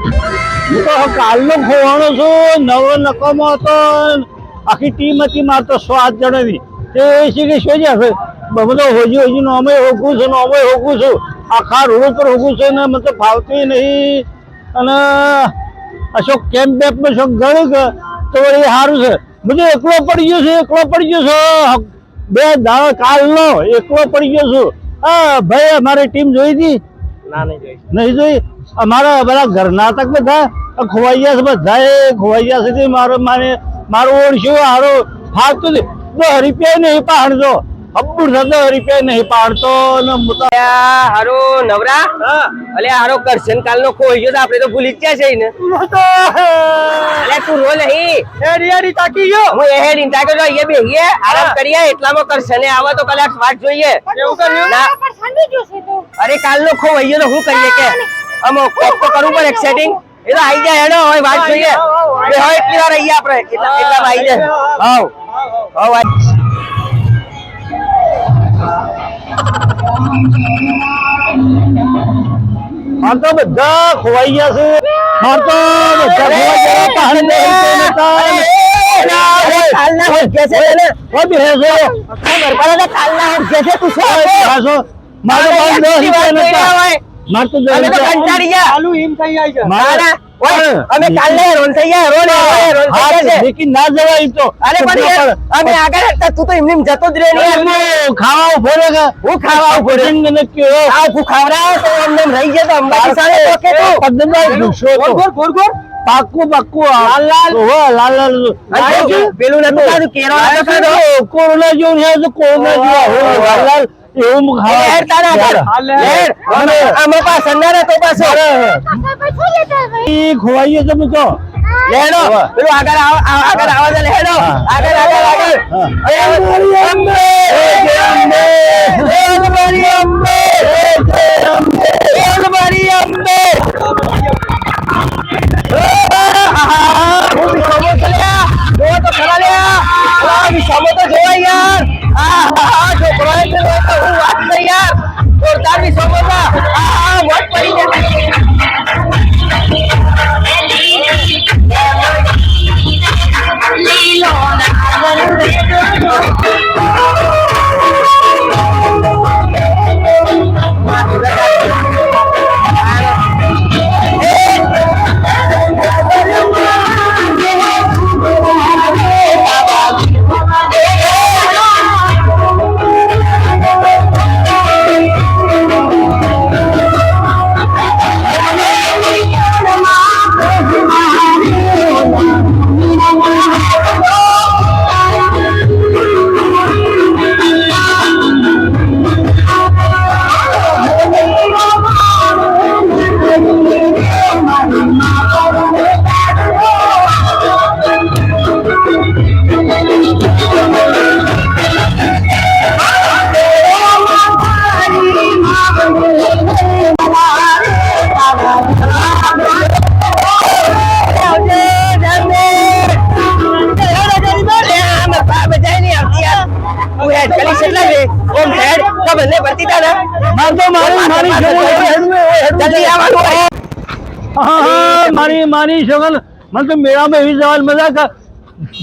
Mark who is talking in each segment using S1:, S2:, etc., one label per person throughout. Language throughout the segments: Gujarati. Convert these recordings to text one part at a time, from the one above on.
S1: હું તો કાલનો ખોવાનો છું. નવો નકામો હતો. આખી ટીમ હતી મારે તો 7 જણાની. તે છે કે શું છે બધો હોજી નો અમે હોગું છું અમે હોગું છું. આખા રોડ પર હોગું છું ને મને ફાવતું નહીં. અને અશોક કેમ્પ બેમ્પમાં શોખ ગણું કે તો એ સારું છે. બધું એકલો પડી ગયો છે. 2 દાડા કાલનો એકલો પડી ગયો છું. હા ભાઈ અમારી ટીમ જોઈ હતી? નહીં જોઈ. અમારા બધા ઘરના તક બધા ખોવાઈ ગયા છે. બધા ખોવાઈ ગયા છે. મારું ઓળશું હારો ફાવતું રૂપિયા નહીં પાડતો. અબ્બુર થતો રૂપિયા નહીં પાડતો.
S2: હારો નવરા અલે હારો કરશન કાલનો ખોઈ ગયો આપડે તો ભૂલી જ ગયા છે ને. અલે તું રો નહીં.
S1: હેડી તાકી ગયો.
S2: હું એ હેડી તાકી જો એ બેહીએ આરામ કરીએ. એટલામાં કરશને આવો તો કલાક વાત જોઈએ.
S1: એવું કર્યું
S2: ના અરે કાલનો ખોઈ ગયો તો હું કરીએ કે અમો કોક તો કરવું પડે સેટિંગ. એ તો આવી જાય હેડો હવે વાત જોઈએ. બે હોય એટલી વાર આવીએ આપણે એટલા આવી જાય. હાવ હાવ
S1: માર તો બધા ખોવાઈ ગયા છે. માર તો બધા ખોવાઈ ગયા.
S2: કાલના હોય કે છે ને
S1: કોઈ બી હે છે.
S2: ખબર પડે કાલના હોય કે છે તું શું
S1: મારો માર તો
S2: અમે તો કંટાળી ગયા.
S1: ચાલુ એમ થઈ જાય છે.
S2: મારા ઓય અમે કાલે રોન થઈ ગયા રોન થઈ ગયા છે.
S1: લેકિન ના જવાય તો.
S2: અરે પણ અમે આગળ હતા તું તો એમનેમ જતો જ રે ને
S1: ખાવા ઉભો રે કે
S2: હું ખાવા ઉભો રે
S1: ને કેવો
S2: આ હું ખાવરાવ તો એમનેમ રહી ગયા તો અંબાજી સામે તો કે તું
S1: પદ્દનભાઈ ગુસ્સો તો
S2: ગોર
S1: પાક્કું લાલ લાલ
S2: પેલું નતું કાઢું કેરો
S1: કોરોના જેવું છે તો કોરોના જેવું લાલ લાલ એવું
S2: હેડ તારા હેડ અમે પાસ અંધારા તો પાછો
S1: ખોવાઈએ તમે તો
S2: લેડો પેલું આગળ આવા દે હેડો આગળ
S1: મારી છોકર મને તો મેળામાં એવી જવાની મજા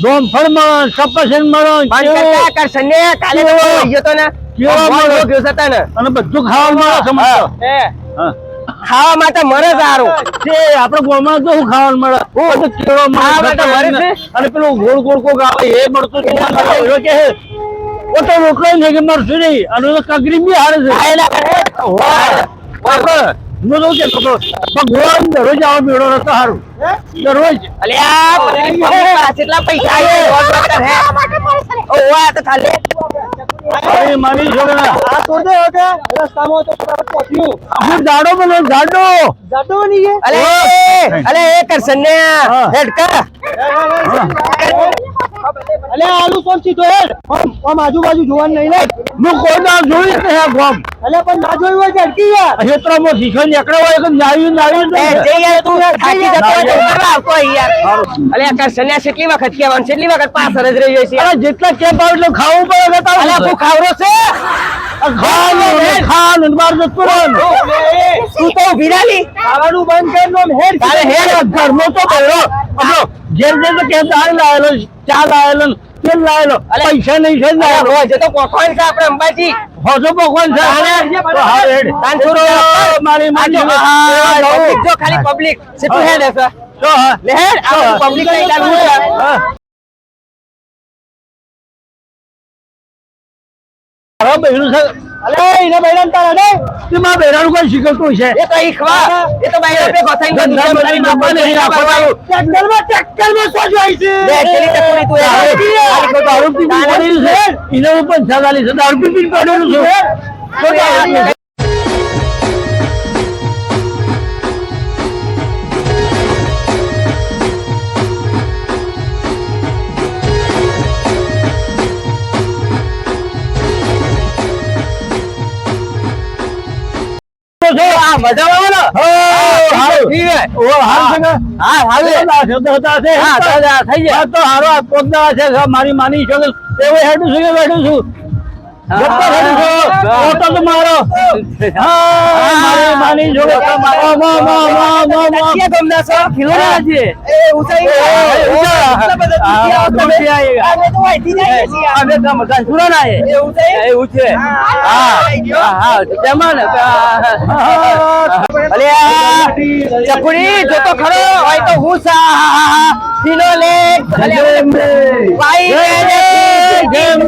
S1: ગોમફળ મળે સપસન મળે
S2: કાલે તો ગયો તો ને
S1: અને બધું ખાવા મળે.
S2: ખાવા માટે મરે સારું
S1: તે આપડે ગોમાં તો શું ખાવાનું મળે કેળો મળે અને પેલું ગોળ ગોળ કોક આવે એ મળતું કે ઓટો રોટલો નહીં કે મરશું નહીં અને કગરી બી હારે છે. ભગવાન દરરોજ આવો મેળો રસ્તો સારું દરરોજ મારી જાડો બોલો જાડો
S2: અલે એ કરશન ને
S1: આલુ કોણ સીધો હેડ આમ આજુબાજુ જોવાનું નહીં ને હું કોઈ જોઈ ગોમ
S3: અલ્યા પણ ના જોયું હોય ઝડકી યાર.
S1: ક્ષેત્રમાં શીશો નીકળ્યો હોય કે નાયું
S2: એ જે યાર તું થાકી જતો હોય તો કરવા આવતો હોય યાર. અલ્યા કર સન્યાસ કેટલી વખત કહેવાનું છે, એટલી વખત પાસ જ રહ્યો છે.
S1: અરે જેટલા કેપ આવે એટલું ખાવું પડે કે
S2: અલ્યા તું ખાવરો છે.
S1: ખાવાનું બાર જતું રહેવાનું.
S2: તું તો ઊભી રાલી.
S3: ખાવાનું બંધ કરનો હેડ
S1: તારે હેડ ઘરનો તો બહેરો આપણો ઘેર જઈને તો કે દાળ લાવેલો, ચા લાવેલો, તેલ લાવેલો, પૈસા નહીં છે
S2: અલ્યા
S1: લાવેલો.
S2: રોજ તો પોખવાન છે આપણે અંબાજી.
S1: હોજો ભગવાન છે. તો હા હેડ.
S2: તાનપુરો
S1: મારી મારી
S2: પબ્લિક જો ખાલી પબ્લિક છે તું હેડ હશે.
S1: તો હા
S2: લે હેડ આ પબ્લિક નહીં લાગવું છે.
S1: હા. મારા બહેરું છે.
S3: અલે એને બૈરાન તારા ને
S1: તે મારા બહેરાનું કોઈ શીખવતું છે.
S2: એ તો ઈખવા એ તો બાયરો પે ગોથાઈ
S1: ધંધા બધી બાપા નહીં રાખવાનું.
S3: ટ્રેક્ટરમાં શું જોઈ છે
S2: લે ચલી ટકોરી તું
S1: આ તો દારૂ પીને પડેલું છે. એને હું પણ ચાલી છે. દારૂ પીને પડેલું છે. તો દારૂ
S2: આ મજા આવે ને.
S1: હારું.
S2: ઠીક હે.
S1: ઓ હારું છે ને?
S2: હા હારું
S1: આ શબ્દ હતા છે.
S2: હા તો થઈ જાય.
S1: આ તો હારો આ પોતદાર છે. મારી માની છે એવો હેડું છું કે બેઠું છું. ગપ્પો હેડું છું. ઓટો તો મારો. હા, મારી માની જોડે તો મારો.
S2: ક્યાં ગમના છો ખિલોડા છે એ ઉસાઈ અમે તો વાઈથી જઈએ છીએ
S1: અમે તો મકાન સુરાના છે.
S2: એ ઉસાઈ
S1: એવું છે. હા જમાને
S2: અલ્યા ચકુડી જો તો ખરો હોય તો હું સા સીનો લે ભાઈ જેમ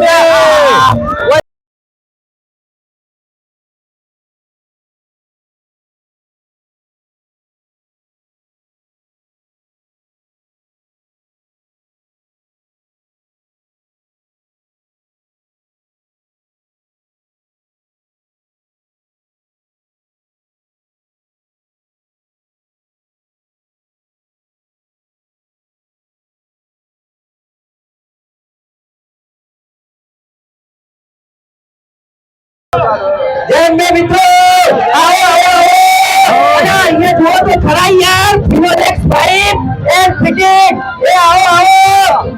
S2: બે મિત્રો આવો અને અહીંયા જુઓ તો ખરા યાર ફિનોલેક્સ પાઇપ એન્ડ ફિટિંગ એ આવો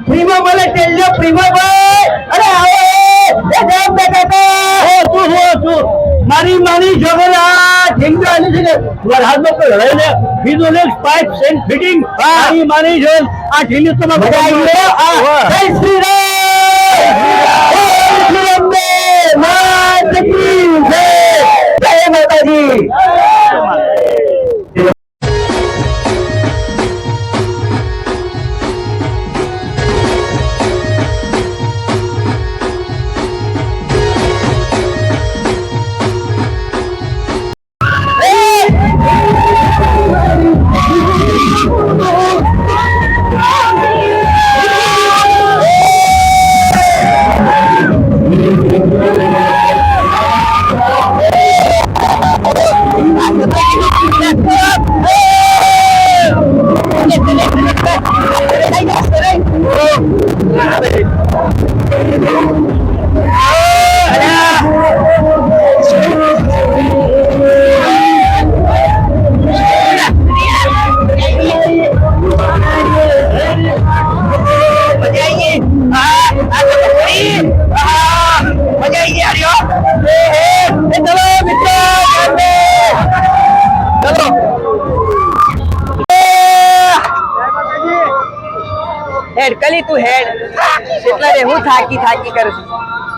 S2: ફ્રીમાં મળે ટેલ્યો ફ્રીમાં ભાઈ અરે આવો એ જેમ બે કાકા
S1: મારી માની છોકરા ઠીંગા આલી છે કે વરસાદમાં કોઈ લડાઈ લે ફિનોલેક્સ પાઇપ એન્ડ ફિટિંગ મારી માની છે આ ઠીંગી તમે બધા આવી લો
S2: જય શ્રી રામ માતા કી જય જય માતાજી હેડ કલી તું હેડ કેટલા રે હું થાકી થાકી કરું છું